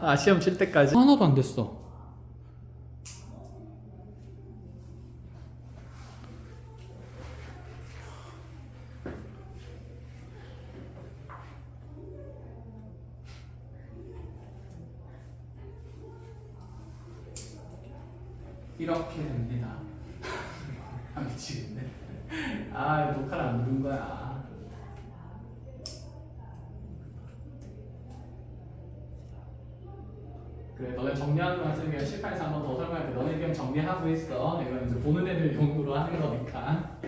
아, 시험 칠 때까지? 하나도 안 됐어. 이렇게 됩니다. 아, 미치겠네. 아, 녹화를 안 누른 거야. 그래, 너네 정리하는 거 같으면 실판에서 한 번 더 설명할게. 너네 그냥 정리하고 있어. 내가 이제 보는 애들 용으로 하는 거니까.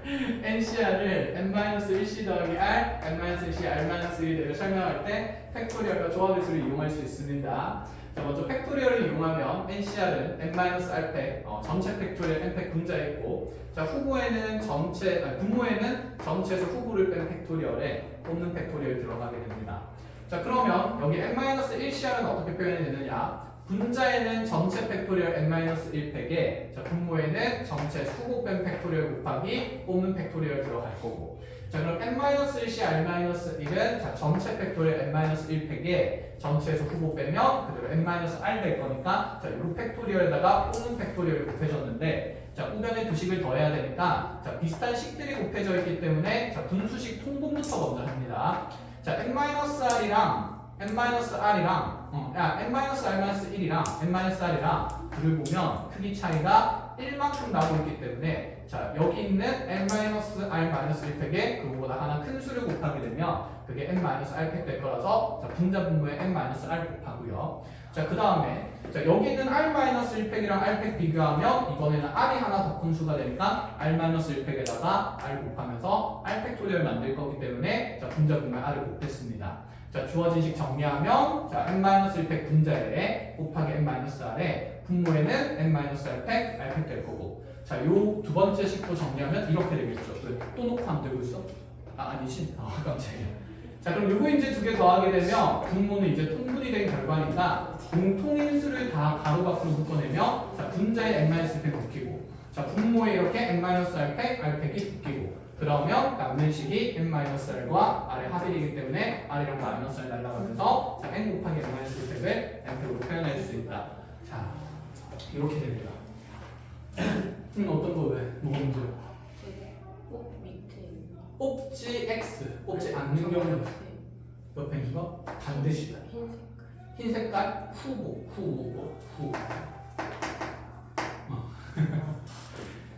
NCR을 n-1c 더하기 r, n-1c r-1을 설명할 때 팩토리얼과 조합의수를 이용할 수 있습니다. 자, 먼저 팩토리얼을 이용하면 NCR은 n-r팩, 전체 팩토리얼 n팩 분자에 있고, 자, 후보에는 분모에는 전체에서 후보를 뺀 팩토리얼에 뽑는 팩토리얼이 들어가게 됩니다. 자, 그러면 여기 n-1cr은 어떻게 표현이 되느냐? 분자에는 전체 팩토리얼 n-1팩에, 자, 분모에는 전체 후보 뺀 팩토리얼 곱하기 뽑는 팩토리얼 들어갈 거고, 자, 그럼 n-1c r-1은 자, 전체 팩토리얼 n-1팩에 전체에서 후보 빼면 그대로 n-r 될 거니까, 자, 이 팩토리얼에다가 뽑는 팩토리얼을 곱해줬는데, 자, 우변에 두 식을 더해야 되니까, 자, 비슷한 식들이 곱해져 있기 때문에, 자, 분수식 통분부터 먼저 합니다. 자, n-r이랑 n-r-1이랑 n-r이랑 둘을 보면 크기 차이가 1만큼 나고 있기 때문에, 자, 여기 있는 n-r-1팩에 그거보다 하나 큰 수를 곱하게 되면 그게 n-r팩 될 거라서, 자, 분자 분모에 n-r 곱하고요. 자, 그 다음에 자, 여기 있는 r-1팩이랑 r팩 비교하면 이번에는 r이 하나 더 큰 수가 되니까 r-1팩에다가 r 곱하면서 r팩토리얼 만들 거기 때문에, 자, 분자 분모에 r을 곱했습니다. 자, 주어진 식 정리하면, 자, n-1팩 분자에 곱하기 n-r에 분모에는 n-r팩 r팩 될 거고, 자, 요 두 번째 식도 정리하면 이렇게 되겠죠. 왜? 또 놓고 안 되고 있어? 아, 아니지? 아, 깜짝이야. 자, 그럼 요거 이제 두 개 더하게 되면 분모는 이제 통분이 된 결과니까 공통인 수를 다 가로 밖으로 묶어내면, 자, 분자에 n-r팩 묶이고, 자, 분모에 이렇게 n-r팩 r팩이 묶이고, 그러면 남는 식이 n-r과 r의 합일이기 때문에 r이랑 마이너스 r 날라가면서, 자, n 곱하기 n-1팩을 n팩으로 표현할 수 있다. 자, 이렇게 됩니다. 어떤 거 왜? 뭐가 문제야? 꼭 밑에 꼭지 X, 뽑지 않는 경우 옆에 있는 거 반드시 흰 색깔 후보.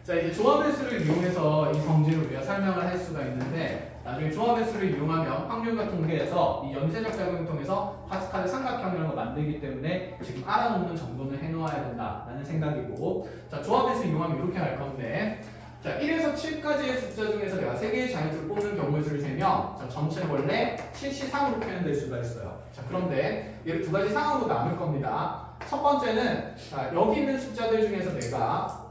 자, 이제 조합의 수를 이용해서 이 성질을 우리가 설명을 할 수가 있는데, 나중에 조합의 수를 이용하면 확률과 통계에서 이 연쇄적 작용을 통해서 파스칼의 삼각형이라는 걸 만들기 때문에 지금 알아놓는 정도는 해놓아야 된다라는 생각이고, 자, 조합의 수 이용하면 이렇게 할 건데, 자, 1에서 7까지의 숫자 중에서 내가 3개의 자연수를 뽑는 경우의 수를 세면, 자, 전체는 원래 7시3으로 표현될 수가 있어요. 자, 그런데 얘를 두 가지 상황으로 나눌 겁니다. 첫 번째는, 자, 여기 있는 숫자들 중에서 내가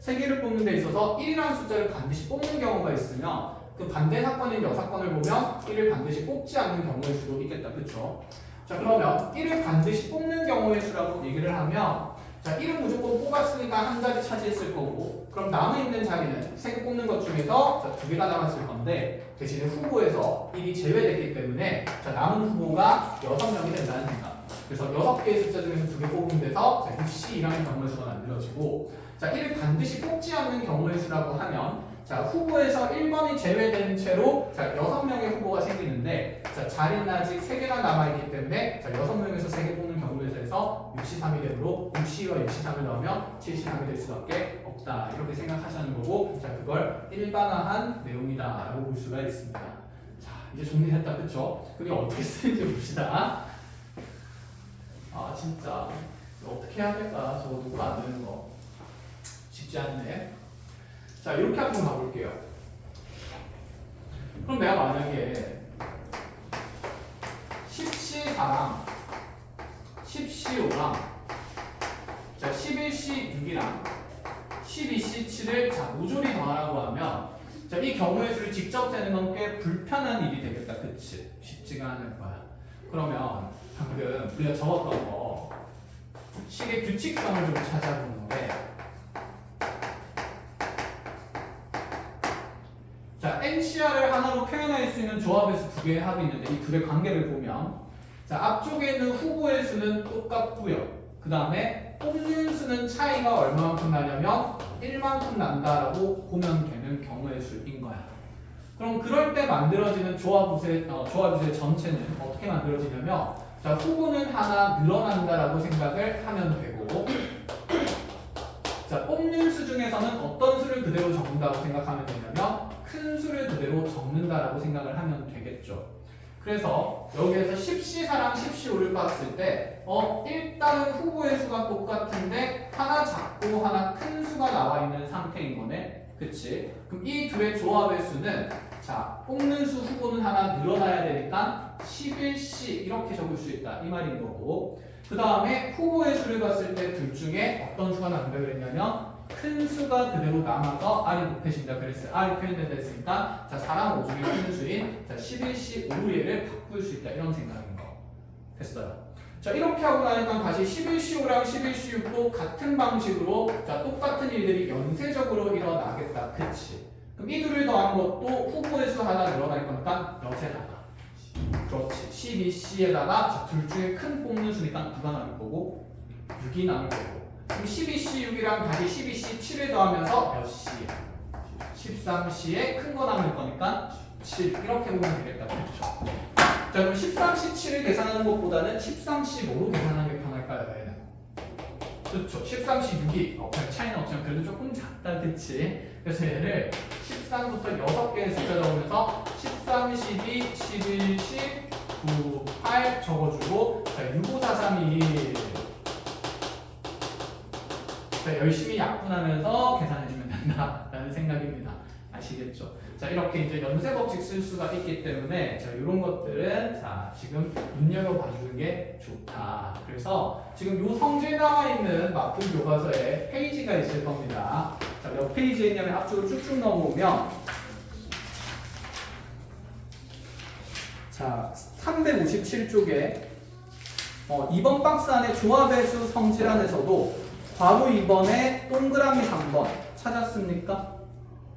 3개를 뽑는 데 있어서 1이라는 숫자를 반드시 뽑는 경우가 있으면, 그 반대 사건인 여사건을 보면 1을 반드시 뽑지 않는 경우의 수도 있겠다. 그쵸? 자, 그러면 1을 반드시 뽑는 경우의 수라고 얘기를 하면, 자, 1은 무조건 뽑았으니까 한 자리 차지했을 거고, 그럼 남아있는 자리는 3개 뽑는 것 중에서, 자, 2개가 남았을 건데, 대신에 후보에서 1이 제외됐기 때문에, 자, 남은 후보가 6명이 된다는 생각. 그래서 6개의 숫자 중에서 2개 뽑으면 돼서, 자, 6C2라는 경우의 수가 만들어지고, 자, 1을 반드시 뽑지 않는 경우의 수라고 하면, 자, 후보에서 1번이 제외된 채로, 자, 6명의 후보가 생기는데, 자, 자리는 아직 3개가 남아있기 때문에, 자, 6명에서 3개 뽑는 경우에 대해서 6C3이 되므로 6C와 6C3을 넣으면 7C3이 될 수밖에 없다. 이렇게 생각하시는 거고, 자, 그걸 일반화한 내용이다 라고 볼 수가 있습니다. 자, 이제 정리했다. 그쵸? 그게 어떻게 쓰는지 봅시다. 아, 진짜 어떻게 해야 될까? 저거 누구 안 되는 거 쉽지 않네. 자, 이렇게 한번 가볼게요. 그럼 내가 만약에 10C4랑 10C5랑 자, 11C6이랑 12C7을 자, 모조리 더하라고 하면, 자, 이 경우의 수를 직접 세는 건 꽤 불편한 일이 되겠다. 그치? 쉽지가 않을 거야. 그러면 방금 우리가 적었던 거 식의 규칙성을 좀 찾아보는데, 자, 자, NCR을 하나로 표현할 수 있는 조합의 수 두 개의 합이 있는데 이 둘의 관계를 보면 자, 앞쪽에 있는 후보의 수는 똑같고요. 그 다음에 뽑는 수는 차이가 얼마만큼 나냐면 1만큼 난다라고 보면 되는 경우의 수인 거야. 그럼 그럴 때 만들어지는 조합수의 전체는 어떻게 만들어지냐면 자, 후보는 하나 늘어난다라고 생각을 하면 되고 자, 뽑는 수 중에서는 어떤 수를 그대로 적는다고 생각하면 되냐면 큰 수를 그대로 적는다라고 생각을 하면 되겠죠. 그래서 여기에서 10C사랑 10C5를 봤을 때 일단은 후보의 수가 똑같은데 하나 작고 하나 큰 수가 나와 있는 상태인 거네. 그치? 그럼 이 둘의 조합의 수는 자, 뽑는 수 후보는 하나 늘어나야 되니까 11C 이렇게 적을 수 있다 이 말인 거고 그 다음에 후보의 수를 봤을 때 둘 중에 어떤 수가 남는다 그랬냐면 큰 수가 그대로 남아서 R이 곱해진다 그랬어요. R이 표현된다 했으니까 자 4랑 5 중에 큰 수인 자 11C 5로 얘를 바꿀 수 있다 이런 생각인 거 됐어요. 자 이렇게 하고 나니까 다시 11C 5랑 11C 6도 같은 방식으로 자 똑같은 일들이 연쇄적으로 일어나겠다. 그치? 그럼 이 둘을 더한 것도 후보의 수 하나 늘어날 거니까 몇에다가 그렇지 12C에다가 둘 중에 큰 뽑는 수니까 9가 남을 거고 6이 남을 거고 그럼 12C 6이랑 다시 12C 7을 더하면서 몇 C야? 13C에 큰 거 남을 거니까 7 이렇게 보면 되겠다. 그렇죠? 자 그럼 13C 7을 계산하는 것보다는 13C 5로 계산하는 게 편할까요? 얘는? 그렇죠. 13C 6이 별 차이는 없지만 그래도 조금 작다. 그치? 그래서 얘를 13부터 6개의 숫자 적으면서 13, 12, 11, 10, 9, 8 적어주고 자 6, 5, 4, 3, 2 자, 열심히 약분하면서 계산해주면 된다라는 생각입니다. 아시겠죠? 자 이렇게 이제 연쇄 법칙 쓸 수가 있기 때문에 자 이런 것들은 자 지금 눈여겨 봐주는 게 좋다. 그래서 지금 요 성질 나와 있는 맞춤 교과서에 페이지가 있을 겁니다. 자 몇 페이지에 있냐면 앞쪽으로 쭉쭉 넘어오면 자 357쪽에 2번 박스 안에 조합의 수 성질 안에서도 괄호 2번에 동그라미 3번 찾았습니까?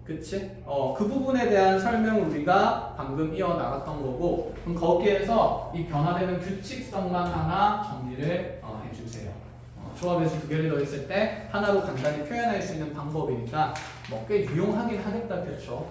그치? 그 부분에 대한 설명을 우리가 방금 이어나갔던 거고 그럼 거기에서 이 변화되는 규칙성만 하나 정리를 해주세요. 조합의 수 두 개를 더했을 때 하나로 간단히 표현할 수 있는 방법이니까 뭐 꽤 유용하긴 하겠다. 그쵸?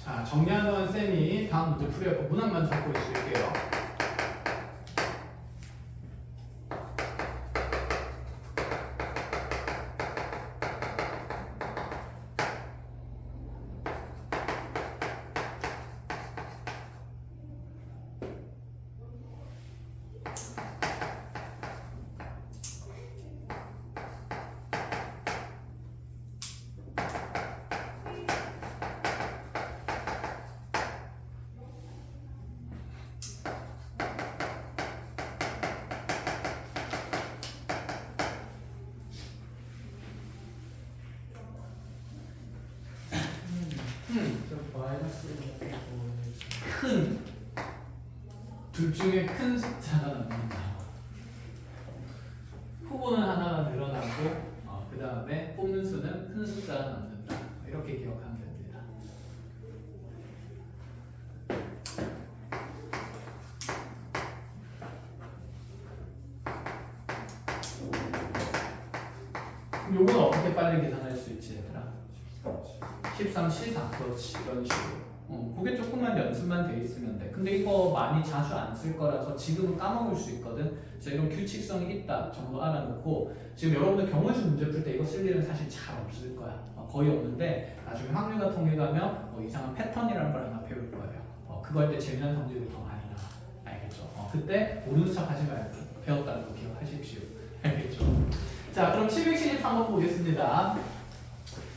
자, 정리하던 쌤이 다음 문제 풀이하고 문항만 적고 있을게요. 큰 둘 중에 큰 숫자가 남는다. 후보는 하나가 늘어나고 그 다음에 뽑는 수는 큰 숫자가 남는다. 이렇게 기억하면 됩니다. 그럼 요건 어떻게 빨리 계산할 수 있지 얘들아? 13, 14 그렇지 이런 식으로 그게 조금만 연습만 돼 있으면 돼. 근데 이거 많이 자주 안 쓸 거라서 지금은 까먹을 수 있거든. 그래서 이런 규칙성이 있다 정도 알아놓고 지금 여러분들 경우에서 문제 풀 때 이거 쓸 일은 사실 잘 없을 거야. 거의 없는데 나중에 확률과 통계 가면 이상한 패턴이라는 걸 하나 배울 거예요. 그거 할 때 재미난 성질이 더 많이 나와. 알겠죠? 그때 모르는 척 하지 말고 배웠다는 거 기억하십시오. 알겠죠? 자, 그럼 773번 보겠습니다.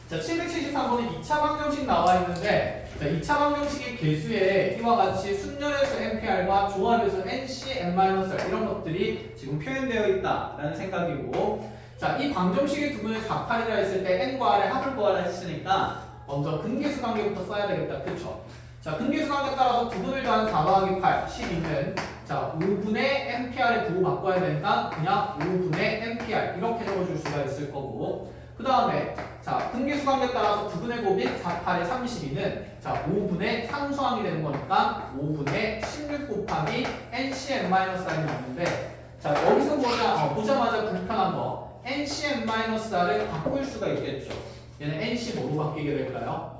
자, 773번은 2차 방정식 나와 있는데, 자, 2차 방정식의 개수에 이와 같이 순열의 수 NPR과 조합의 수 NC, N-R 이런 것들이 지금 표현되어 있다라는 생각이고, 자, 이 방정식의 두분을 4팔이라 했을 때 N과 R의 합을 구하라 했으니까 먼저 근계수 관계부터 써야 되겠다. 그쵸? 자, 근계수 관계 따라서 두분을 더한 4 더하기 8, 12는 자, 5분의 NPR에 부호 바꿔야 되니까 그냥 5분의 NPR 이렇게 적어줄 수가 있을 거고, 그 다음에 자, 근계수 관계 따라서 9분의 곱인 4, 8의 32는 자, 5분의 상수항이 되는 거니까 5분의 16 곱하기 NCN-R이 나오는데, 자, 여기서 보자마자 불편한 거 NCN-R을 바꿀 수가 있겠죠. 얘는 NC 뭐로 바뀌게 될까요?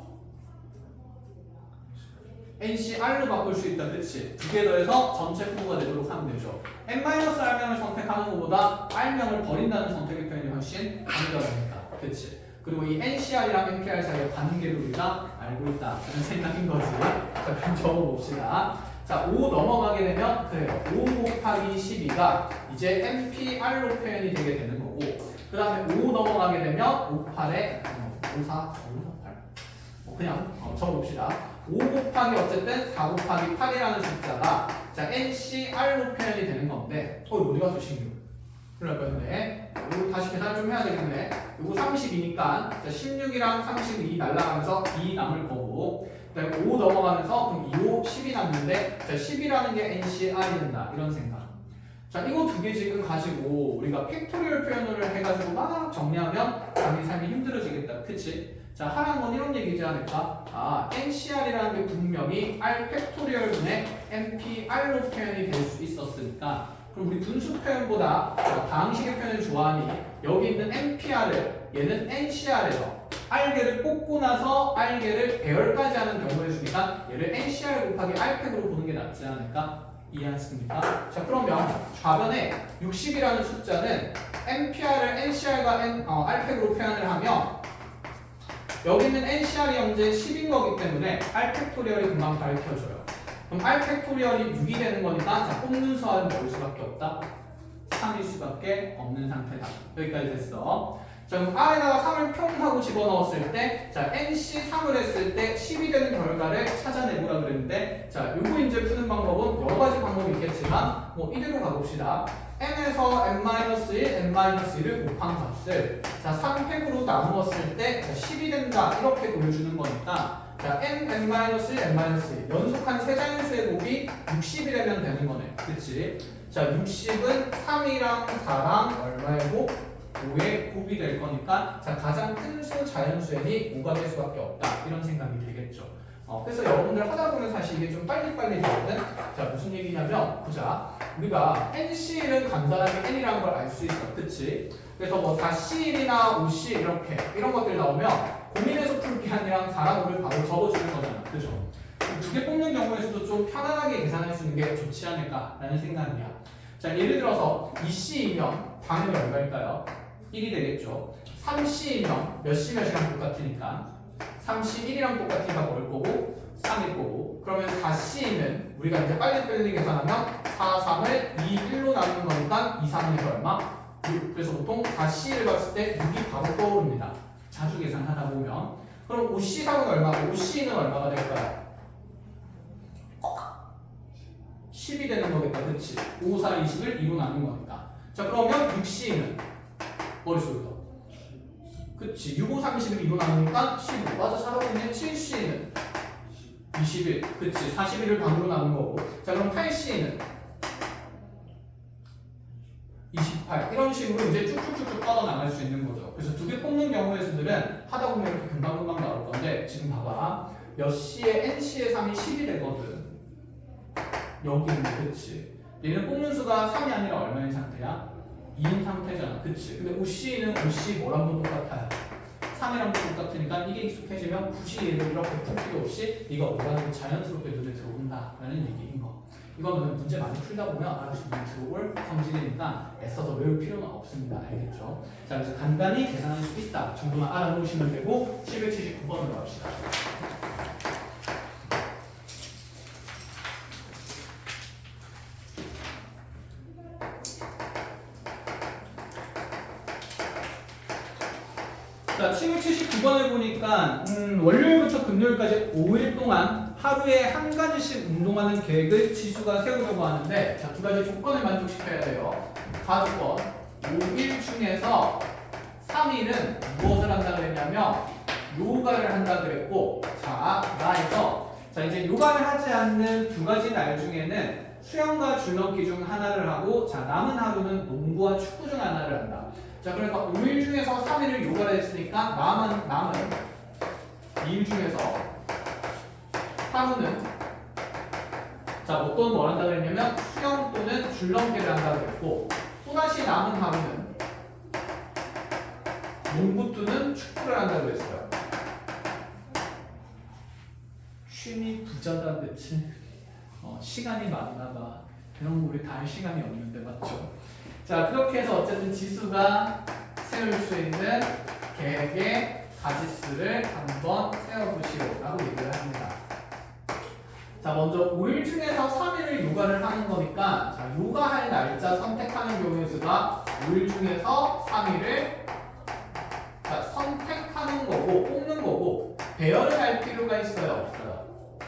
NCR로 바꿀 수 있다. 그치? 두 개 더해서 전체 부호가 되도록 하면 되죠. N-R명을 선택하는 것보다 R명을 버린다는 선택의 표현이 훨씬 안전하니까. 그치? 그리고 이 NCR이랑 NPR 사이의 관계를 우리가 알고 있다는 생각인 거지. 자, 그럼 적어봅시다. 자, 5 넘어가게 되면 그래요. 5 곱하기 12가 이제 NPR로 표현이 되게 되는 거고, 그 다음에 5 넘어가게 되면 5, 8에 5, 4, 5, 8 그냥 적어봅시다. 5 곱하기 어쨌든 4 곱하기 8이라는 숫자가 자, NCR로 표현이 되는 건데, 어디 가서 16? 그럴 건데, 이거 다시 계산 좀 해야 되겠네. 이거 32니까 자, 16이랑 32 날라가면서 2 남을 거고, 그 다음에 5 넘어가면서 그럼 2, 5, 10이 남는데, 자, 10이라는 게 NCR이 된다. 이런 생각. 자, 이거 두 개 지금 가지고 우리가 팩토리얼 표현을 해가지고 막 정리하면 자기 삶이 힘들어지겠다. 그치? 자, 하라는 건 이런 얘기지 않을까? 아, NCR이라는 게 분명히 R 팩토리얼분의 NPR로 표현이 될 수 있었으니까, 그럼 우리 분수 표현보다 다항식의 표현을 좋아하니 여기 있는 NPR을 얘는 NCR에서 R개를 뽑고 나서 R개를 배열까지 하는 경우에 주니까 얘를 NCR 곱하기 R팩으로 보는 게 낫지 않을까? 이해하셨습니까? 자, 그러면 좌변에 60이라는 숫자는 NPR을 NCR과 R팩으로 표현을 하면 여기 있는 NCR이 현재 10인 거기 때문에 R팩토리얼이 금방 가르쳐줘요. 그럼 R팩토리얼이 6이 되는 거니까 자, 뽑는 수학은 뭘 수밖에 없다? 3일 수밖에 없는 상태다. 여기까지 됐어. 자, 그럼 R에다가 3을 평하고 집어넣었을 때 자, NC 3을 했을 때 10이 되는 결과를 찾아내보라 그랬는데, 자, 요거 이제 푸는 방법은 여러 가지 방법이 있겠지만 뭐 이대로 가봅시다. N에서 N-1, N-1을 곱한 값을 자, 3팩으로 나누었을 때 자, 10이 된다 이렇게 보여주는 거니까 자, N, N-1, N-1 연속한 세 자연수의 곱이 60이라면 되는 거네. 그치? 자, 60은 3이랑 4랑 얼마의 곱? 5의 곱이 될 거니까 자, 가장 큰 수 자연수에는 5가 될 수밖에 없다. 이런 생각이 들겠죠. 그래서 여러분들 하다 보면 사실 이게 좀 빨리빨리 되거든. 자, 무슨 얘기냐면 보자. 우리가 NC는 간단하게 N이라는 걸 알 수 있어. 그치? 그래서 뭐 4C1이나 5C 이렇게 이런 것들 나오면 고민해서 풀 게 아니라 4랑 5를 바로 적어주는 거잖아. 그죠? 두 개 뽑는 경우에서도 좀 편안하게 계산할 수 있는 게 좋지 않을까라는 생각이야. 자, 예를 들어서 2C이면 당연히 얼마일까요? 1이 되겠죠. 3C이면 몇 C 몇이랑 똑같으니까 3C 1이랑 똑같으니까 뭘 거고? 3일 거고. 그러면 4C는 우리가 이제 빨리 계산하면 4, 3을 2, 1로 나누는 거니까 2, 3은 얼마? 6. 그래서 보통 4C를 봤을 때 6이 바로 떠오릅니다. 자주 계산하다 보면. 그럼 5C3은 얼마고 5C는 얼마가 될까요? 10이 되는 거겠다. 그치? 5, 4, 20을 2로 나눈 거니까. 자, 그러면 6C는 머릿속에서 그치? 6, 5, 30을 2로 나누니까 15. 맞아, 잘하고 있네. 7C는 21. 그치? 41을 반으로 나눈 거고. 자, 그럼 8C는 28. 이런 식으로 이제 쭉쭉쭉쭉 뻗어나갈 수 있는 거죠. 그래서 두 개 뽑는 경우에서들은 하다 보면 이렇게 금방금방 나올 건데, 지금 봐봐. 몇 C에 NC의 3이 10이 되거든. 여기는 그치? 얘는 뽑는 수가 3이 아니라 얼마인 상태야? 2인 상태잖아. 그치? 근데 OC는 OC 뭐랑도 똑같아요. 3이랑도 똑같으니까 이게 익숙해지면 굳이 얘를 이렇게 풀 필요 없이 이거 뭐라는 자연스럽게 눈에 들어온다라는 얘기인 거. 이거는 문제 많이 풀다 보면 알아서 눈에 들어올 성질이니까 애써서 외울 필요는 없습니다. 알겠죠? 자, 그래서 간단히 계산할 수 있다 정도만 알아놓으시면 되고 779번으로 갑시다. 자, 779번을 보니까 월요일부터 금요일까지 5일 동안 하루에 한 가지씩 운동하는 계획을 지수가 세우려고 하는데 자, 두 가지 조건을 만족시켜야 돼요. 가조건 5일 중에서 3일은 무엇을 한다 그랬냐면 요가를 한다 그랬고 자, 나에서 자 이제 요가를 하지 않는 두 가지 날 중에는 수영과 줄넘기 중 하나를 하고 자 남은 하루는 농구와 축구 중 하나를 한다. 자 그러니까 5일 중에서 3일을 요가를 했으니까 남은 2일 중에서 하루는 자 어떤 뭘 한다 그랬냐면 수영 또는 줄넘기를 한다 그랬고 또다시 남은 하루는 농구 또는 축구를 한다 그랬어요. 취미 부자다 그치? 시간이 많나 봐. 그런 거 우리 다 할 시간이 없는데 맞죠? 자 그렇게 해서 어쨌든 지수가 세울 수 있는 계획의 가지수를 한번 세워보시오 라고 얘기를 합니다. 자 먼저 5일 중에서 3일을 요가를 하는 거니까 자 요가할 날짜 선택하는 경우의 수가 5일 중에서 3일을 자 선택하는 거고 뽑는 거고 배열을 할 필요가 있어요 없어요?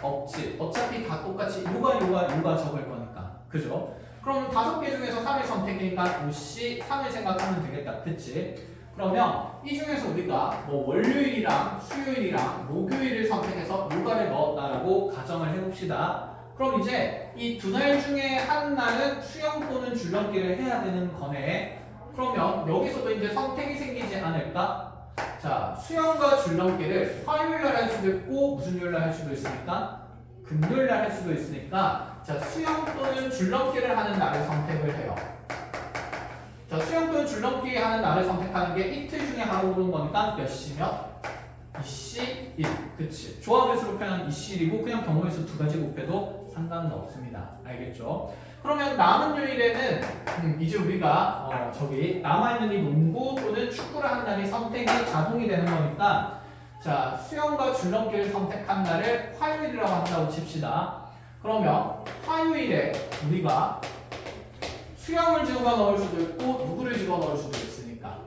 없지. 어차피 다 똑같이 요가 적을 거니까 그죠? 그럼 5개 중에서 3일 선택이니까 OC 3일 생각하면 되겠다 그치? 그러면 이 중에서 우리가 뭐 월요일이랑 수요일이랑 목요일을 선택해서 요가를 넣었다라고 가정을 해봅시다. 그럼 이제 이 두 날 중에 한 날은 수영 또는 줄넘기를 해야 되는 거네. 그러면 여기서도 이제 선택이 생기지 않을까? 자, 수영과 줄넘기를 화요일날 할 수도 있고 무슨 요일날 할 수도 있으니까 금요일날 할 수도 있으니까 자, 수영 또는 줄넘기를 하는 날을 선택을 해요. 자, 수영 또는 줄넘기 하는 날을 선택하는 게 이틀 중에 하루 오는 거니까 몇 시면? 2시 1. 그치. 조합의 수로 표현한 2시 1이고 그냥 경우의 수 두 가지 곱해도 상관은 없습니다. 알겠죠? 그러면 남은 요일에는 이제 우리가 저기 남아있는 이 농구 또는 축구를 한 날이 선택이 자동이 되는 거니까 자 수영과 줄넘기를 선택한 날을 화요일이라고 한다고 칩시다. 그러면 화요일에 우리가 수영을 집어넣을 수도 있고 누구를 집어넣을 수도 있으니까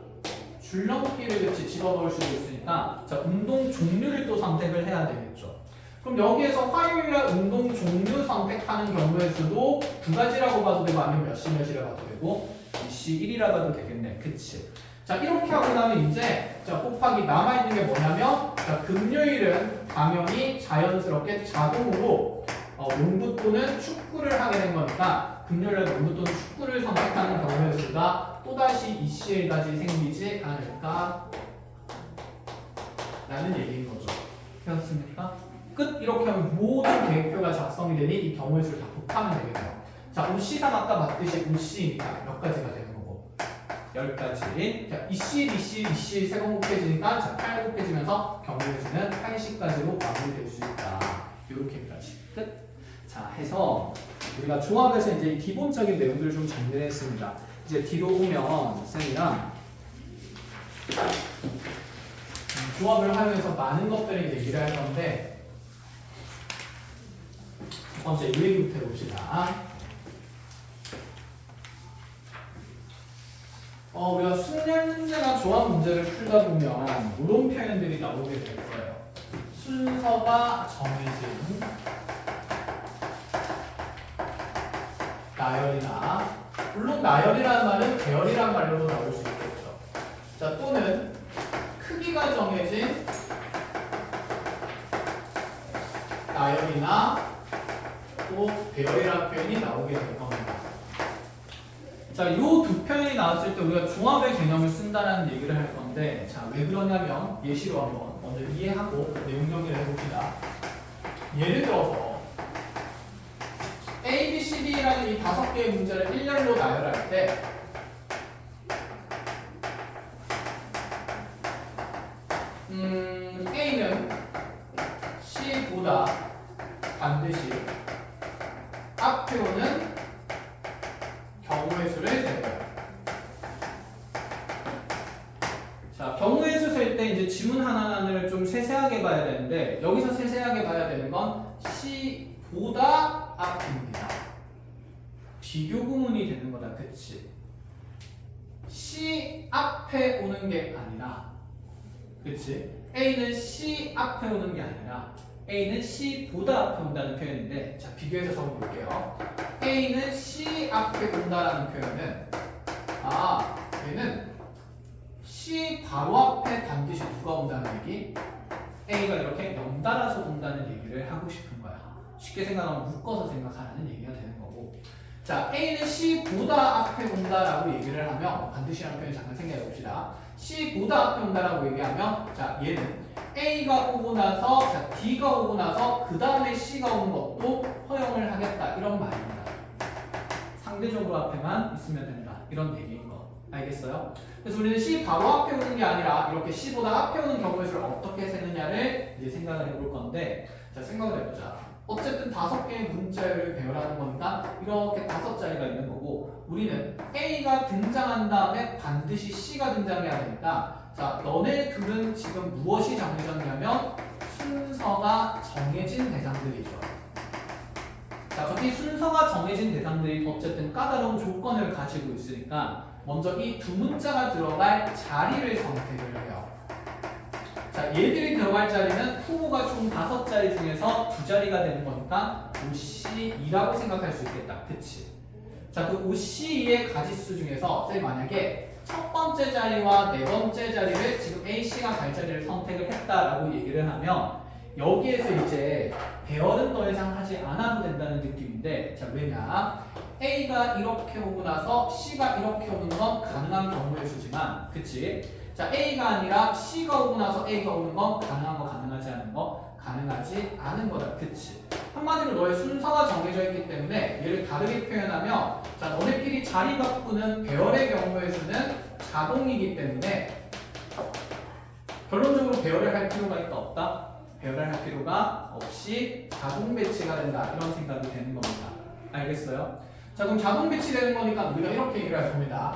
줄넘기를 같이 집어넣을 수도 있으니까 자 운동 종류를 또 선택을 해야 되겠죠. 그럼 여기에서 화요일날 운동 종류 선택하는 경우의 수도 두 가지라고 봐도 되고 아니면 몇이라 봐도 되고 2시 1이라 봐도 되겠네. 그치? 자 이렇게 하고 나면 이제 자 곱하기 남아있는 게 뭐냐면 자 금요일은 당연히 자연스럽게 자동으로 농구 또는 축구를 하게 된 거니까 금요일날 농구 또는 축구를 선택하는 경우의 수가 또다시 2시 1까지 생기지 않을까 라는 얘기인 거죠. 되었습니까? 끝! 이렇게 하면 모든 계획표가 작성이 되니 이 경우의 수를 다 곱하면 되겠네요. 자, OC3 아까 봤듯이 OC니까 몇 가지가 되는 거고 10가지. 자, 2C, 2C, 2C 세 번 곱해지니까 자, 8 곱해지면서 경우의 수는 80까지로 마무리될 수 있다. 이렇게까지. 끝! 자, 해서 우리가 조합에서 이제 기본적인 내용들을 좀 정리를 했습니다. 이제 뒤로 오면 쌤이랑 조합을 하면서 많은 것들을 얘기를 할 건데 첫 번째 이 얘기부터 해봅시다. 우리가 수년 문제나 조합 문제를 풀다 보면 이런 표현들이 나오게 될 거예요. 순서가 정해진 나열이나 물론 나열이라는 말은 배열이라는 말로도 나올 수 있겠죠. 자 또는 크기가 정해진 나열이나 또 배열이라는 표현이 나오게 될 겁니다. 자, 이 두 표현이 나왔을 때 우리가 종합의 개념을 쓴다는 얘기를 할 건데 자, 왜 그러냐면 예시로 한번 먼저 이해하고 내용 정리를 해봅시다. 예를 들어서 A, B, C, D라는 이 5개의 문제를 일렬로 나열할 때 A는 C보다 반드시 앞에 오는 경우의 수를 세요. 자, 경우의 수 셀 때 이제 지문 하나하나를 좀 세세하게 봐야 되는데 여기서 세세하게 봐야 되는 건 C보다 앞입니다. 비교 구문이 되는 거다. 그치? C 앞에 오는 게 아니라 그치? A는 C 앞에 오는 게 아니라 A는 C보다 앞에 온다는 표현인데 자 비교해서 적어볼게요. A는 C 앞에 온다라는 표현은 얘는 C 바로 앞에 반드시 누가 온다는 얘기? A가 이렇게 연달아서 온다는 얘기를 하고 싶은 거야. 쉽게 생각하면 묶어서 생각하라는 얘기가 되는 거고 자 A는 C보다 앞에 온다라고 얘기를 하면 반드시라는 표현 잠깐 생각해 봅시다. C보다 앞에 온다라고 얘기하면 자 얘는 A가 오고 나서 자 D가 오고 나서 그 다음에 C가 오는 것도 허용을 하겠다 이런 말입니다. 상대적으로 앞에만 있으면 된다 이런 얘기인 거 알겠어요? 그래서 우리는 C 바로 앞에 오는 게 아니라 이렇게 C보다 앞에 오는 경우의 수를 어떻게 세느냐를 이제 생각을 해볼 건데 자 생각을 해보자. 어쨌든 5개의 문자를 배열하는 거니까 이렇게 5자리가 있는 거고 우리는 A가 등장한 다음에 반드시 C가 등장해야 되니까 자 너네 둘은 지금 무엇이 정해졌냐면 순서가 정해진 대상들이죠. 자 저기 순서가 정해진 대상들이 어쨌든 까다로운 조건을 가지고 있으니까 먼저 이 두 문자가 들어갈 자리를 선택을 해요. 자, 얘들이 들어갈 자리는 후보가 총 5자리 중에서 2자리가 되는 거니까 OC2라고 생각할 수 있겠다. 그치? 자, 그 OC2의 가지수 중에서 쌤 만약에 첫 번째 자리와 네 번째 자리를 지금 A씨가 갈 자리를 선택을 했다라고 얘기를 하면 여기에서 이제 배열은 더 이상 하지 않아도 된다는 느낌인데 자, 왜냐? A가 이렇게 오고 나서 C가 이렇게 오는 건 가능한 경우의 수지만 그치? 자 A가 아니라 C가 오고 나서 A가 오는 건 가능한 거 가능하지 않은 거 가능하지 않은 거다 그치? 한마디로 너의 순서가 정해져 있기 때문에 얘를 다르게 표현하면 자 너네끼리 자리 바꾸는 배열의 경우의 수는 자동이기 때문에 결론적으로 배열을 할 필요가 있다 없다? 배열을 할 필요가 없이 자동 배치가 된다 이런 생각이 되는 겁니다. 알겠어요? 자 그럼 자동 배치되는 거니까 우리가 이렇게 얘기를 할 겁니다.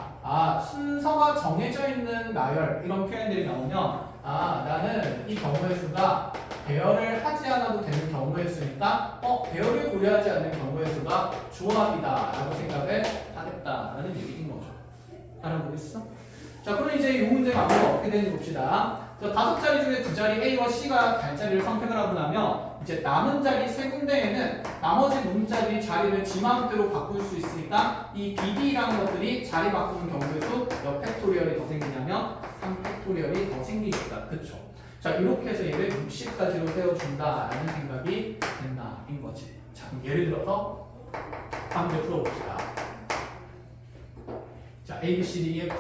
순서가 정해져 있는 나열 이런 표현들이 나오면 나는 이 경우의 수가 배열을 하지 않아도 되는 경우의 수니까 배열을 고려하지 않는 경우의 수가 조합이다 라고 생각을 하겠다라는 얘기인 거죠. 알아보겠어? 자 그럼 이제 이 문제 마무리가 어떻게 되는지 봅시다. 5자리 중에 2자리 A와 C가 갈 자리를 선택을 하고 나면 이제 남은 자리 3군데에는 나머지 문자들이 자리를 지 마음대로 바꿀 수 있으니까 이 BD라는 것들이 자리 바꾸는 경우의 수 몇 팩토리얼이 더 생기냐면 3팩토리얼이 더 생기겠다. 그쵸? 자 이렇게 해서 얘를 60까지로 세워준다라는 생각이 된다인 거지. 자 그럼 예를 들어서 다음 문제 풀어봅시다. 자 A, B, C, D, E, F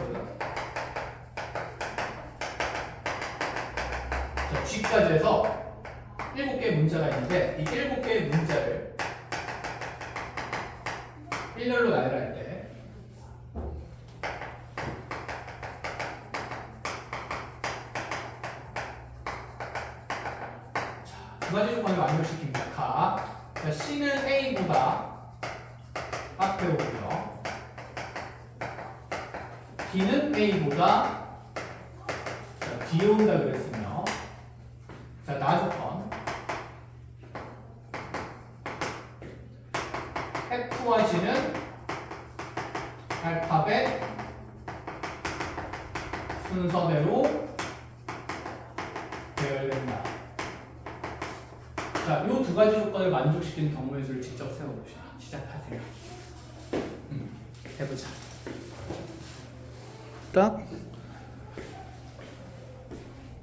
자, G까지 해서 7개의 문자가 있는데 이 7개의 문자를 일렬로 나열할 때 두 가지 조건을 완료시킵니다. 자, C는 A보다 앞에 오고요. B는 A보다 뒤에 온다 그랬으며 자, 나조건 F와 G는 알파벳 순서대로 배열된다. 자, 이 두 가지 조건을 만족시키는 경우의 수를 직접 세워봅시다. 시작하세요. 해보자. 딱.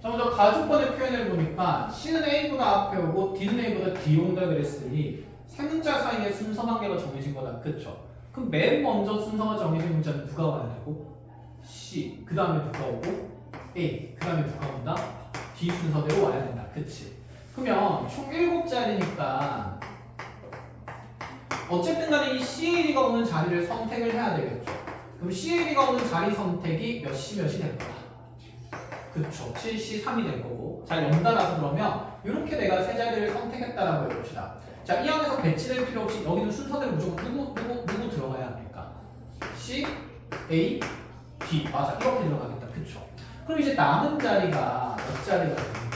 자, 먼저 가주권의 표현을 보니까 C는 A보다 앞에 오고 D는 A보다 뒤에 온다 그랬으니 세 문자 사이에 순서 관계가 정해진 거다. 그쵸? 그럼 맨 먼저 순서가 정해진 문자는 누가 와야 되고? C. 그 다음에 누가 오고? A. 그 다음에 누가 온다? D 순서대로 와야 된다. 그치? 그러면 총 7자리니까 어쨌든 간에 이 CAD가 오는 자리를 선택을 해야 되겠죠. 그럼 CAD가 오는 자리 선택이 몇 시 몇이 될 거야? 그쵸. 7시 3이 될 거고. 자, 연달아서 그러면 이렇게 내가 세 자리를 선택했다라고 해봅시다. 자, 이 안에서 배치될 필요 없이 여기는 순서대로 무조건 누구 들어가야 합니까? C, A, D. 맞아. 이렇게 들어가겠다. 그쵸. 그럼 이제 남은 자리가 몇 자리가 되는데?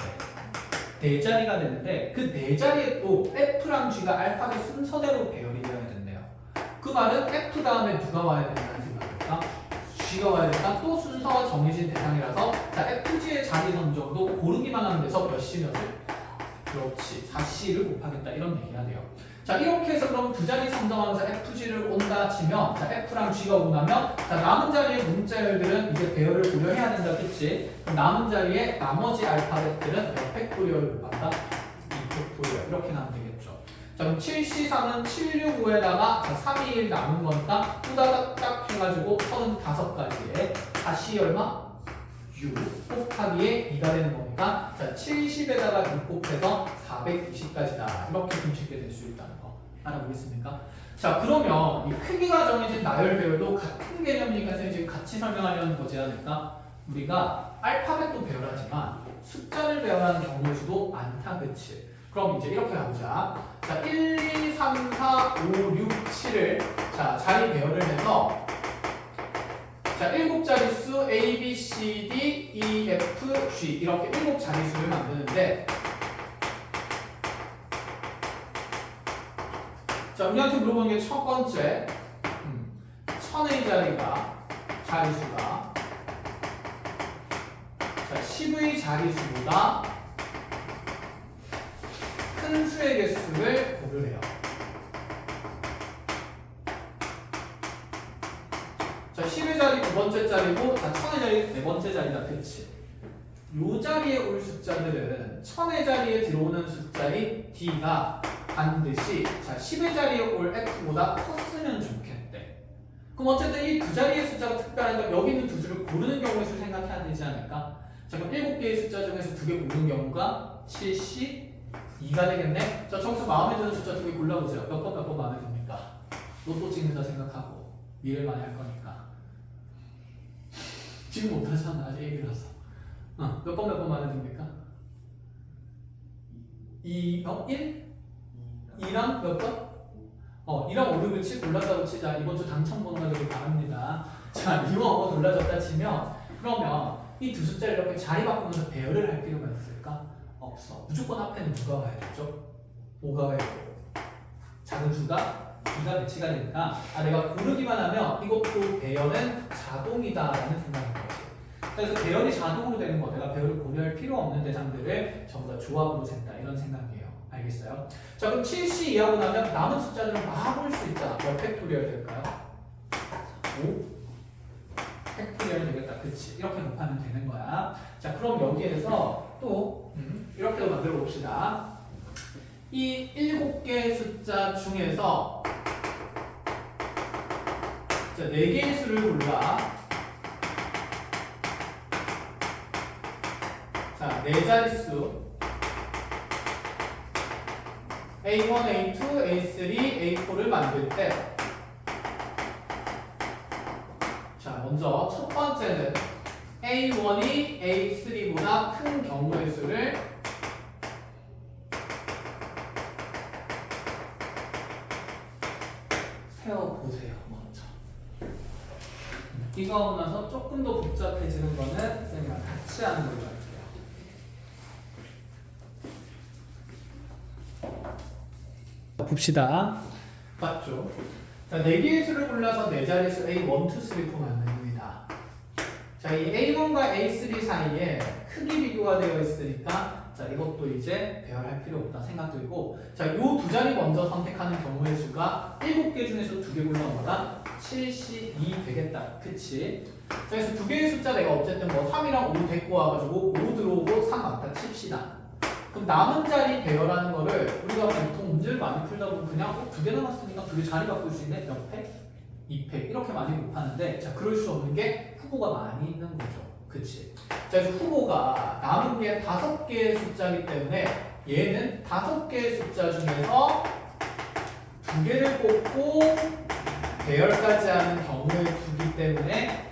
4자리가 되는데 그 4자리에 또 F랑 G가 알파벳 순서대로 배열이 되어야 된대요. 그 말은 F 다음에 누가 와야 된다는 생각일까? G가 와야 되니까 또 순서가 정해진 대상이라서 자 FG의 자리 선정도 고르기만 하는 데서 몇 C 몇을? 그렇지 4C를 곱하겠다 이런 얘기가 돼요. 자 이렇게 해서 그럼 두 자리 선정하면서 FG를 온다 치면 자 F랑 G가 오고 나면 자 남은 자리의 문자열들은 이제 배열을 고려해야 된다 그치? 그럼 남은 자리에 나머지 알파벳들은 몇 팩토리얼을 곱한다? 2팩토리얼 이렇게 나오면 되겠죠. 자 그럼 7C4는 765에다가 자 321 남은 거니까 후다닥 딱 해가지고 35가지에 4C 얼마? 6 곱하기에 2가 되는 거니까 자 70에다가 6 곱해서 420까지다 이렇게 좀 쉽게 될 수 있다는 거 알아보겠습니까? 자 그러면 이 크기가 정해진 나열 배열도 같은 개념이니까 선생님이 지금 같이 설명하려는 거지 않을까? 우리가 알파벳도 배열하지만 숫자를 배열하는 경우의 수도 많다 그치? 그럼 이제 이렇게 가보자. 자 1, 2, 3, 4, 5, 6, 7을 자 자리 배열을 해서 자, 7자릿수 A, B, C, D, E, F, G 이렇게 7자릿수를 만드는데 자, 우리한테 물어보는 게 첫 번째 1000의 자리가 자릿수가 자, 10의 자릿수보다 큰 수의 개수를 고르래요. 자, 10의 자리 두 번째 자리고, 자, 1000의 자리 네 번째 자리다. 그치? 요 자리에 올 숫자들은 1000의 자리에 들어오는 숫자인 D가 반드시 자, 10의 자리에 올 F보다 컸으면 좋겠대. 그럼 어쨌든 이 두 자리의 숫자가 특별하니까 여기 있는 두 수를 고르는 경우의 수를 생각해야 되지 않을까? 자, 그럼 7개의 숫자 중에서 2개 고르는 경우가 72가 되겠네? 자, 저기서 마음에 드는 숫자 2개 골라보세요. 몇 번 마음에 듭니까? 로또 찍는다 생각하고 미래를 많이 할 거니까. 지금 못하잖아. 아직 얘기라서. 몇 번 마음에 듭니까? 1? 2랑 몇 번? 2랑 5, 6을 골랐다고 치자. 이번 주 당첨 번호가 되길 바랍니다. 자, 2와 5가 골라졌다 치면 그러면 이 두 숫자를 이렇게 자리 바꾸면서 배열을 할 필요가 있을까? 없어. 무조건 앞에는 누가 와야 되죠? 5가 와야 되고 작은 수가 2가 배치가 되니까 내가 고르기만 하면 이것도 배열은 자동이다라는 생각인 거지. 그래서 배열이 자동으로 되는 거 내가 배열을 고려할 필요 없는 대상들을 전부 다 조합으로 잰다 이런 생각이에요. 알겠어요? 자 그럼 7C 이하고 나면 남은 숫자들은 막 올 수 있잖아. 몇 팩토리얼 될까요? 5 팩토리얼 되겠다. 그치? 이렇게 곱하면 되는 거야. 자 그럼 여기에서 또 이렇게도 만들어 봅시다. 이 7개의 숫자 중에서 자 4개의 수를 골라. 자 4자릿수 A1, A2, A3, A4를 만들 때 자 먼저 첫 번째는 A1이 A3보다 큰 경우의 수를 세워보세요. 먼저 이거 하고 나서 조금 더 복잡해지는 거는 쌤이랑 같이 하는 걸로 할게요. 봅시다. 맞죠? 자, 4개의 수를 골라서 4자릿수 A1, 2, 3, 4 만듭니다. 자, 이 A1과 A3 사이에 크기 비교가 되어 있으니까 자, 이것도 이제 배열할 필요 없다 생각 들고 자, 요 두 자리 먼저 선택하는 경우의 수가 7개 중에서 2개 골라온 거다 72 되겠다. 그치? 자, 그래서 두 개의 숫자 내가 어쨌든 뭐 3이랑 5 데리고 와가지고 5 들어오고 3 왔다 칩시다. 그럼 남은 자리 배열하는 거를 우리가 보통 문제를 많이 풀다 보면 그냥 2개 남았으니까 2개 자리 바꿀 수 있네? 몇 팩? 2팩 이렇게 많이 곱하는데 자 그럴 수 없는 게 후보가 많이 있는 거죠. 그치? 자 그래서 후보가 남은 게 5개의 숫자이기 때문에 얘는 5개의 숫자 중에서 2개를 뽑고 배열까지 하는 경우의 수기 때문에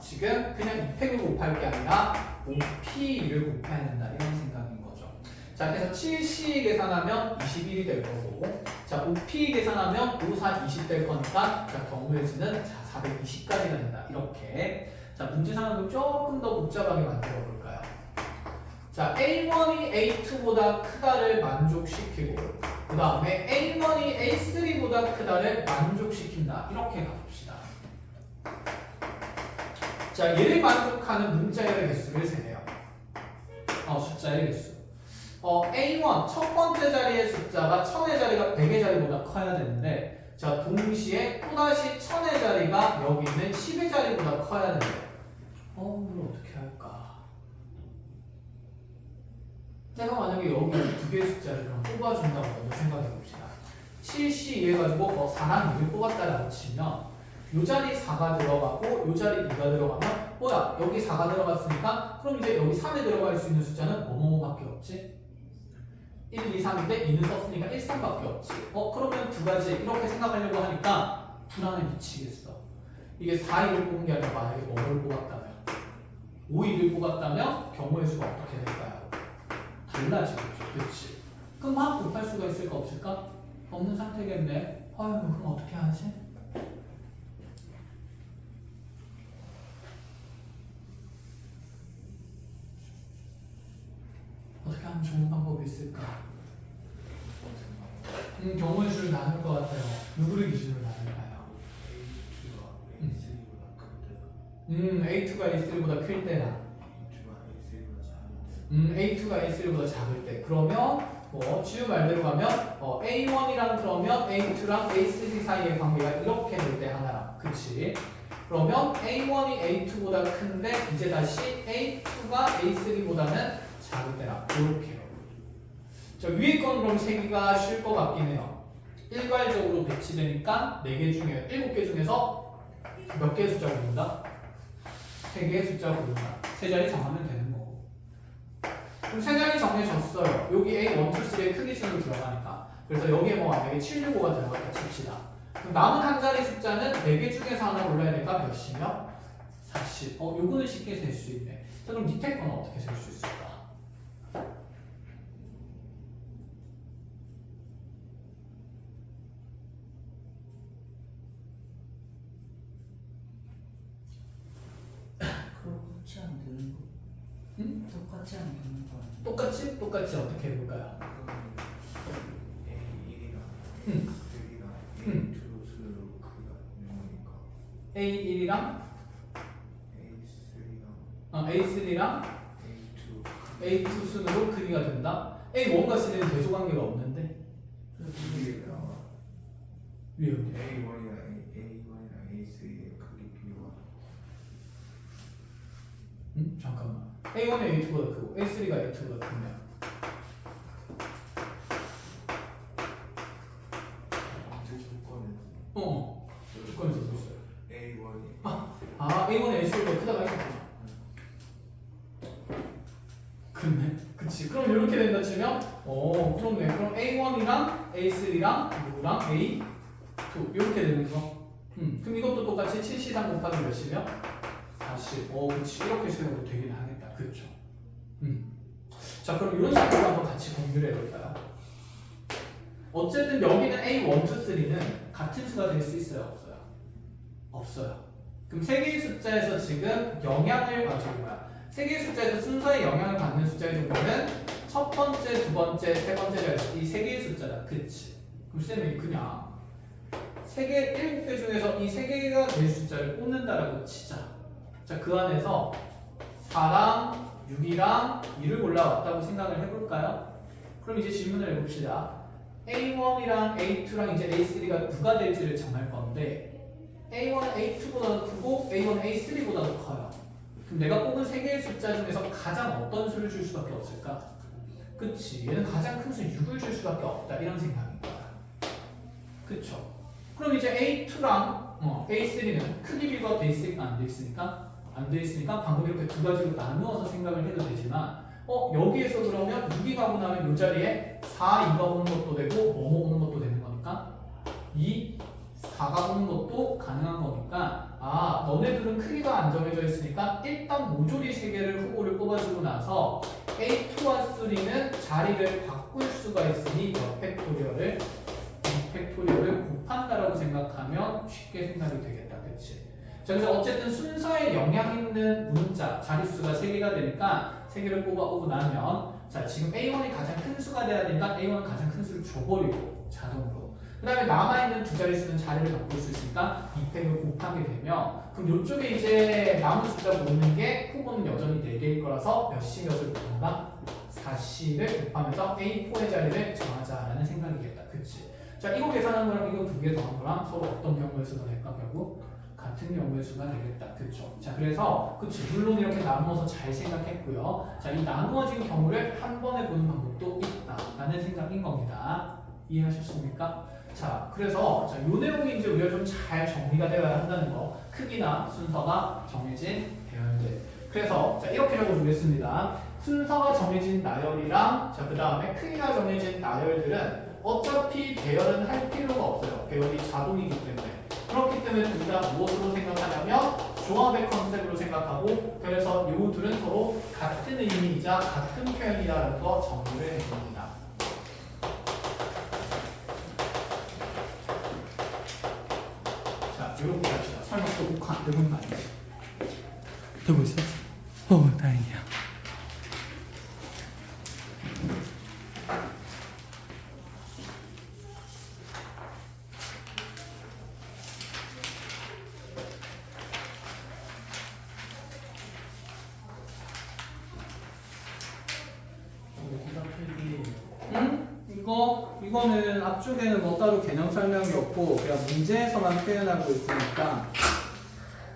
지금 그냥 2팩을 곱할 게 아니라 5P를 곱해야 된다 이런 생각인 거죠. 자 그래서 7C 계산하면 21이 될 거고 자 5P 계산하면 5, 4, 20 될 거니까 자 경우의 수는 자 420까지가 된다. 이렇게 자 문제상을 조금 더 복잡하게 만들어 볼까요? 자 A1이 A2보다 크다를 만족시키고 그 다음에 A1이 A3보다 크다를 만족시킨다. 이렇게 가봅시다. 자, 얘를 만족하는 문자열의 개수를 세요. 숫자의 개수. A1 첫 번째 자리의 숫자가 1000의 자리가 100의 자리보다 커야 되는데, 자, 동시에 또다시 1000의 자리가 여기 있는 10의 자리보다 커야 되는데, 이걸 어떻게 할까? 내가 만약에 여기 두 개의 숫자를 그럼 뽑아준다고 먼저 생각해 봅시다. 7C 이해가지고 4랑 2를 뽑았다라고 치면 요 자리 4가 들어가고 요 자리 2가 들어가면 뭐야? 여기 4가 들어갔으니까 그럼 이제 여기 3에 들어갈 수 있는 숫자는 뭐뭐밖에 없지? 1, 2, 3인데 2는 썼으니까 1, 3밖에 없지. 그러면 두 가지 이렇게 생각하려고 하니까 불안해 미치겠어. 이게 4, 2를 뽑은 게 아니라 만약에 뭐를 뽑았다면 5, 2를 뽑았다면 경우의 수가 어떻게 될까요? 달라지겠죠. 그렇지. 그럼 막 곱할 수가 있을까 없을까? 없는 상태겠네. 그럼 어떻게 하지? 어떻게 하면 좋은 방법이 있을까? 경우의 수를 나눌 것 같아요. 누구를 기준으로 나눌까요? A2가 A3보다 클 때나 A2가 A3보다 작을 때. 그러면 지우 말대로 가면 A1이랑 그러면 A2랑 A3 사이의 관계가 이렇게 될 때 하나랑. 그치? 그러면 A1이 A2보다 큰데 이제 다시 A2가 A3보다는 작을 때랑 이렇게요. 자, 위에 건 그럼 세기가 쉴 것 같긴 해요. 일괄적으로 배치되니까 4개 중에 7개 중에서 몇 개의 숫자가 고른다? 3개의 숫자가 고른다. 세 자리 정하면 되는 거고. 그럼 세 자리 정해졌어요. 여기 A, 1, 2, 3의 크기 순으로 들어가니까. 그래서 여기에 만약에 765가 들어갔다 칩시다. 그럼 남은 한 자리 숫자는 4개 중에서 하나 골라야 되니까 몇이면? 40. 요거는 쉽게 셀 수 있네. 자, 그럼 밑에 거는 어떻게 셀 수 있을까? 똑같이 안 되는 거. 응? 똑같이 안 되는 거 아니야? 똑같이 어떻게 해볼까요? A1이랑 응. A3랑 응. A2 수로 크기가 있는 거니까 A1이랑 A3랑 A3랑 A2 A2 순으로 크기가 된다. A1과 C는 대소관계가 없는데 크기가 나와. 위에 여기. A1이랑 A3의 크기 비교가 잠깐만. A1이 A2보다 크고 A3가 A2보다 크면 제 조건은 조건이 뭐 있어요? A1이 A1이 A3보다 크다고 했었구나. 그렇네. 그치. 그럼 이렇게 된다 치면 그렇네. 그럼 A1이랑 A3랑 누구랑 A2 이렇게 되는 거. 그럼 이것도 똑같이 7C3 곱하기 몇이면? 40. 그치. 이렇게 쓰면 되긴 하겠다. 그쵸. 자, 그럼 이런 식으로 한번 같이 공유를 해볼까요? 어쨌든 여기는 A1, 2, 3는 같은 수가 될 수 있어요? 없어요? 없어요. 그럼 세 개의 숫자에서 지금 영향을 세 개의 숫자에서 순서에 영향을 받는 숫자의 종류는 첫 번째, 두 번째, 세 번째 자리 이 세 개의 숫자다. 그치? 그럼 쌤이 그냥 세 개, 7개 중에서 이 세 개가 될 숫자를 뽑는다라고 치자. 자, 그 안에서 4랑 6이랑 2를 골라왔다고 생각을 해볼까요? 그럼 이제 질문을 해봅시다. A1이랑 A2랑 이제 A3가 누가 될지를 정할 건데 A1은 A2보다 크고 A1은 A3보다 더 커요. 그럼 내가 뽑은 세 개의 숫자 중에서 가장 어떤 수를 줄 수밖에 없을까? 그치, 얘는 가장 큰 수 6을 줄 수밖에 없다 이런 생각인 거야. 그쵸? 그럼 이제 A2랑 A3는 크기 비교가 돼 있으니까 안 돼 있으니까 안 돼 있으니까 방금 이렇게 두 가지로 나누어서 생각을 해도 되지만 여기에서 그러면 6이 가고 나면 이 자리에 4, 2가 오는 것도 되고 뭐뭐 오는 것도 되는 거니까 2, 4가 오는 것도 가능한 거니까 너네들은 크기가 안 정해져 있으니까 일단 모조리 3개를 후보를 뽑아주고 나서 A2와 3는 자리를 바꿀 수가 있으니 몇 팩토리얼을 곱한다라고 생각하면 쉽게 생각이 되겠다. 그치? 자, 그래서 어쨌든 순서에 영향 있는 문자 자릿수가 3개가 되니까 3개를 뽑아오고 나면 자, 지금 A1이 가장 큰 수가 돼야 되니까 A1은 가장 큰 수를 줘버리고 자동으로. 그 다음에 남아있는 두 자릿수는 자리를 바꿀 수 있으니까 2팩을 곱하게 되면 그럼 이쪽에 이제 남은 숫자 모으는 게 후보는 여전히 4개일 거라서 몇시 몇을 곱한다? 4C를 곱하면서 A4의 자리를 정하자라는 생각이겠다. 그치? 자, 이거 계산한 거랑 이거 두 개 더한 거랑 서로 어떤 경우의 수가 될까? 결국 같은 경우의 수가 되겠다. 그쵸? 자, 그래서 그치? 물론 이렇게 나누어서 잘 생각했고요. 자, 이 나누어진 경우를 한 번에 보는 방법도 있다라는 생각인 겁니다. 이해하셨습니까? 자, 그래서 자, 요 내용이 이제 우리가 좀 잘 정리가 되어야 한다는 거. 크기나 순서가 정해진 배열들. 그래서 자, 이렇게 적어주겠습니다. 순서가 정해진 나열이랑 자, 그 다음에 크기가 정해진 나열들은 어차피 배열은 할 필요가 없어요. 배열이 자동이기 때문에. 그렇기 때문에 둘 다 무엇으로 생각하냐면 조합의 컨셉으로 생각하고 그래서 이 둘은 서로 같은 의미이자 같은 표현이라는 거 정리를 해줍니다. 자, 이렇게 합시다. 설마 또 녹화 안 되고 있는 거 아니지? 되고 있어? 다행이야. 이거는 앞쪽에는 뭐 따로 개념 설명이 없고 그냥 문제에서만 표현하고 있으니까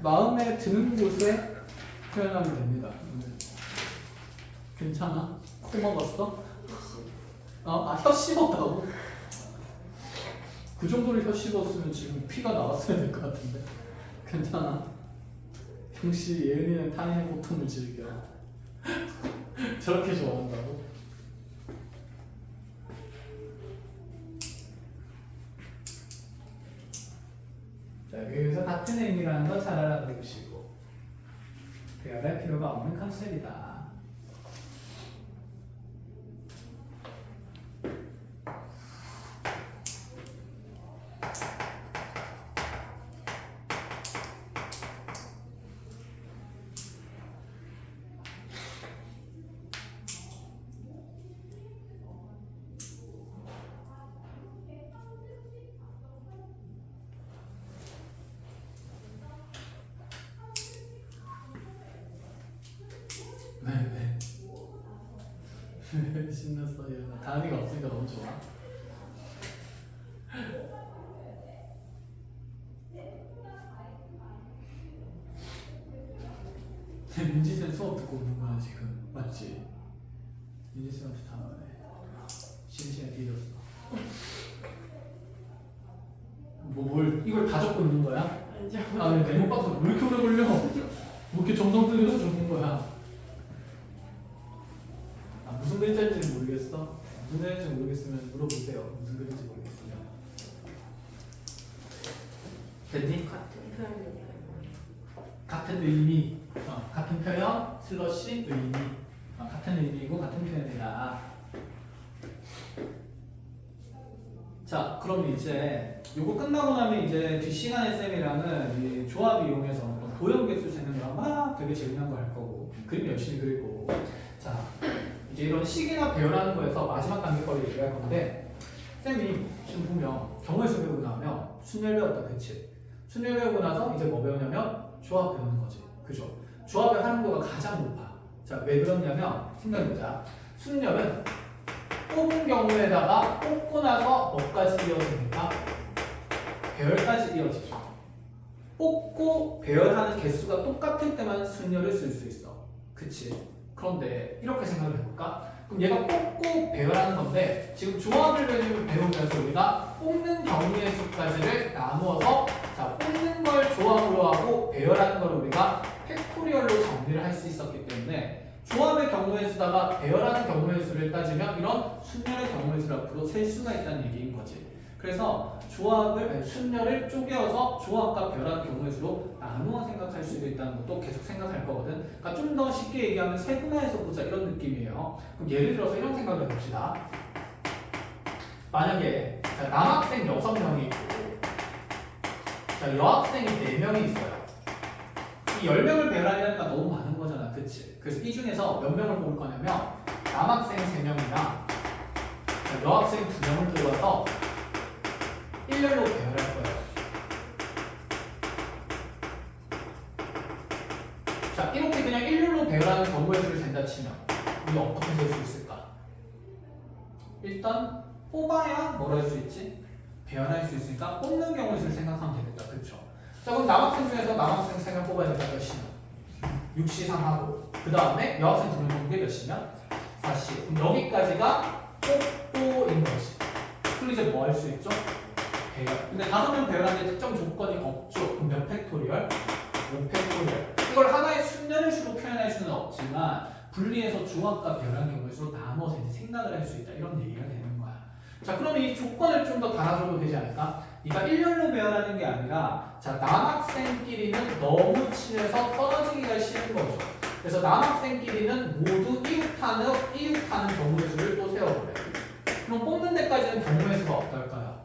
마음에 드는 곳에 표현하면 됩니다. 괜찮아? 코 먹었어? 혀 씹었다고? 그 정도로 혀 씹었으면 지금 피가 나왔어야 될 것 같은데 괜찮아? 역시 예은이는 타인의 고통을 즐겨. 저렇게 좋아한다고? 자, 여기서 같은 의미라는 거 잘 알아두시고 배열할 필요가 없는 컨셉이다. 왜? 신났어요. 다리가 없으니까 너무 좋아. 민지쌤 수업 듣고 오는 거야 지금 맞지? 민지쌤한테 다 말해. 심심해 뒤졌어. 뭘 이걸 다 적고 있는 거야? 메모 박스 왜 이렇게 오래 걸려? 뭐 이렇게 정성 들여서 적는 거야? 무슨 글자인지 모르겠어? 무슨 글자인지 모르겠으면 물어보세요. 무슨 글자인지 모르겠으면. 됐니? 같은 표현이니까. 같은 의미, 같은 표현, 슬러시 의미. 같은 의미이고 같은 표현이다. 자, 그럼 이제 요거 끝나고 나면 이제 뒷시간에 쌤이랑은 이 조합 이용해서 도형계수 세는 거랑 막 되게 재미난 거 할 거고 그림 열심히 그릴 거고. 자, 이제 이런 식이나 배열하는 거에서 마지막 단계 거를 얘기할 건데 쌤이 지금 보면 경우의 수 배우고 나면 순열 배웠다, 그치? 순열 배우고 나서 이제 뭐 배우냐면 조합 배우는 거지, 그죠? 조합의 활용도가 가장 높아. 자, 왜 그러냐면 생각해보자. 순열은 뽑은 경우에다가 뽑고 나서 뭐까지 이어집니까? 배열까지 이어지죠. 뽑고 배열하는 개수가 똑같을 때만 순열을 쓸 수 있어, 그치? 그런데 이렇게 생각을 해볼까? 그럼 얘가 뽑고 배열하는 건데 지금 조합을 배우면서 우리가 뽑는 경우의 수까지를 나누어서 자, 뽑는 걸 조합으로 하고 배열하는 걸 우리가 팩토리얼로 정리를 할 수 있었기 때문에 조합의 경우의 수다가 배열하는 경우의 수를 따지면 이런 순열의 경우의 수를 앞으로 셀 수가 있다는 얘기인 거지. 그래서 순열을 쪼개어서 조합과 배열하는 경우의 수로 나누어 생각할 수도 있다는 것도 계속 생각할 거거든. 그러니까 좀 더 쉽게 얘기하면 세분화해서 보자 이런 느낌이에요. 그럼 예를 들어서 이런 생각을 해봅시다. 만약에 남학생 6명이 있고 여학생이 4명이 있어요. 이 10명을 배열하려니까 너무 많은 거잖아, 그치? 그래서 이 중에서 몇 명을 뽑을 거냐면 남학생 3명이나 여학생 2명을 뽑아서 치면 우리 어떻게 될 수 있을까? 일단 뽑아야 뭘 할 수 있지? 배열할 수 있으니까 뽑는 경우의 수를 생각하면 되겠다. 그쵸? 자 그럼 남학생 중에서 남학생 3명 뽑아야 되니까 몇 시면? 6시 3하고 그 다음에 여학생 2명 뽑는 게 몇 시면? 4시. 그럼 여기까지가 뽑고인 거지. 그리고 이제 뭐 할 수 있죠? 배열. 근데 5명 배열하는데 특정 조건이 없죠. 그럼 몇 팩토리얼? 5팩토리얼. 이걸 하나의 순열의 수로 표현할 수는 없지만 분리해서 조합과 배열한 경우의 수로 나눠서 이제 생각을 할 수 있다. 이런 얘기가 되는 거야. 자 그러면 이 조건을 좀 더 달아줘도 되지 않을까? 그러니까 일렬로 배열하는 게 아니라 자 남학생끼리는 너무 친해서 떨어지기가 싫은 거죠. 그래서 남학생끼리는 모두 이웃하는 경우의 수를 또 세워보래. 그럼 뽑는 데까지는 경우의 수가 어떨까요?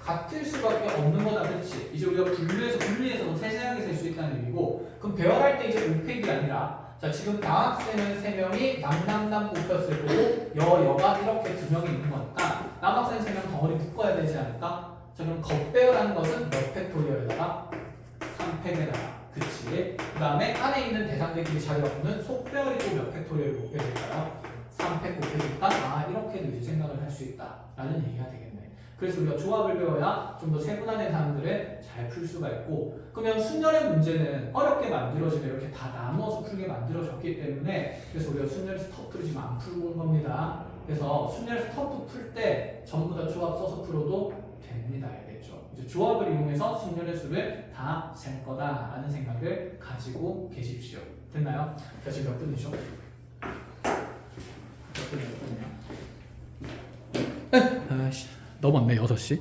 같을 수밖에 없는 거다, 그렇지? 이제 우리가 분리해서 세세하게 셀 수 있다는 얘기고, 그럼 배열할 때 이제 5팩이 아니라, 자 지금 남학생은 3명이 남남남 뽑혔을 거고 여가 이렇게 2명이 있는 거니까 남학생 3명 덩어리 묶어야 되지 않을까? 자 그럼 겉배열하는 것은 몇 팩토리얼에다가 3팩에다가, 그치? 그 다음에 안에 있는 대상들끼리 자리 바꾸는 속배열이 또 몇 팩토리얼 곱해질까요? 3팩 곱해질까? 아 이렇게도 이제 생각을 할 수 있다 라는 얘기가 되겠네. 그래서 우리가 조합을 배워야 좀 더 세분화된 사항들을 잘 풀 수가 있고, 그러면 순열의 문제는 어렵게 만들어지면 이렇게 다 나누어서 풀게 만들어졌기 때문에 그래서 우리가 순열 스터프를 지금 안 풀고 온 겁니다. 그래서 순열 스터프 풀 때 전부 다 조합 써서 풀어도 됩니다. 알겠죠? 이제 조합을 이용해서 순열의 수를 다 셀 거다라는 생각을 가지고 계십시오. 됐나요? 자 지금 몇 분이죠? 몇 분이요? 아씨 넘었네 6시.